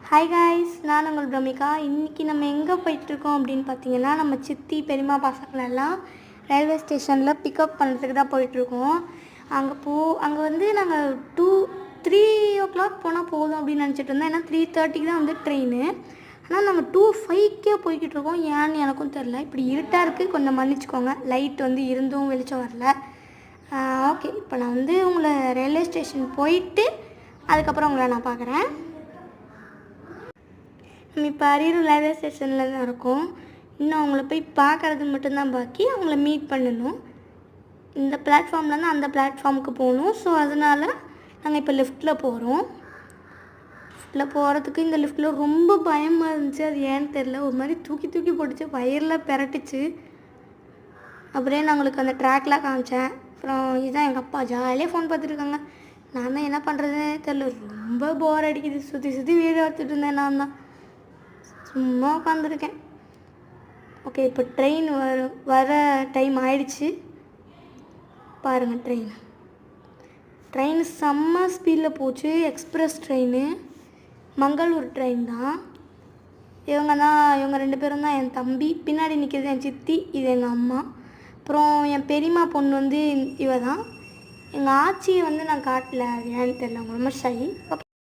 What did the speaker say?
Hi guys, நான் உங்கள் பிரமிகா. இன்றைக்கி நம்ம எங்கே போயிட்டுருக்கோம் அப்படின்னு பார்த்தீங்கன்னா, நம்ம சித்தி பெரியம்மா பசங்களெல்லாம் ரயில்வே ஸ்டேஷனில் பிக்கப் பண்ணுறதுக்கு தான் போயிட்டுருக்கோம். அங்கே வந்து நாங்கள் 3 o'clock போனால் போதும் அப்படின்னு நினச்சிட்டு இருந்தோம். ஏன்னா 3:30 தான் வந்து ட்ரெயின். ஆனால் நம்ம 2:05 போய்கிட்டு இருக்கோம். ஏன்னு எனக்கும் தெரில. இப்படி இருட்டாக இருக்குது, கொஞ்சம் மன்னிச்சிக்கோங்க. லைட் வந்து இருந்தும் வெளிச்சம் வரல. ஓகே, இப்போ நான் வந்து உங்களை ரயில்வே ஸ்டேஷன் போயிட்டு அதுக்கப்புறம் உங்களை நான் பார்க்குறேன். நம்ம இப்போ அரியலூர் ரயில்வே ஸ்டேஷனில் தான் இருக்கோம். இன்னும் அவங்கள போய் பார்க்குறது மட்டும்தான் பாக்கி. அவங்கள மீட் பண்ணணும். இந்த பிளாட்ஃபார்ம்லேருந்து அந்த பிளாட்ஃபார்முக்கு போகணும். ஸோ அதனால் நாங்கள் இப்போ லிஃப்ட்டில் போகிறோம். லிஃப்ட்டில் போகிறதுக்கு இந்த லிஃப்ட்டில் ரொம்ப பயமாக இருந்துச்சு. அது ஏன்னு தெரில, ஒரு மாதிரி தூக்கி தூக்கி போட்டுச்சு, வயரில் பெரட்டுச்சு. அப்படியே நான் உங்களுக்கு அந்த ட்ராக்லாம் காமிச்சேன். அப்புறம் இதுதான் எங்கள் அப்பா ஜாலியாக ஃபோன் பார்த்துருக்காங்க. நான் தான் என்ன பண்ணுறதுனே தெரில, ரொம்ப போர் அடிக்குது. சுற்றி சுற்றி வீடியோ எடுத்துகிட்டு இருந்தேன். நான் தான் சும்மா உட்காந்துருக்கேன். ஓகே, இப்போ ட்ரெயின் வர டைம் ஆயிடுச்சு. பாருங்கள், ட்ரெயின் செம்ம ஸ்பீடில் போச்சு. எக்ஸ்பிரஸ் ட்ரெயின், மங்களூர் ட்ரெயின் தான். இவங்க 2 பேரும் தான் என் தம்பி. பின்னாடி நிற்கிறது என் சித்தி, இது எங்கள் அம்மா. அப்புறம் என் பெரியம்மா பொண்ணு வந்து இவ தான். எங்கள் ஆச்சியை வந்து நான் காட்டல, அது ஏன்னு தெரியல, அவங்க ரொம்ப ஷை.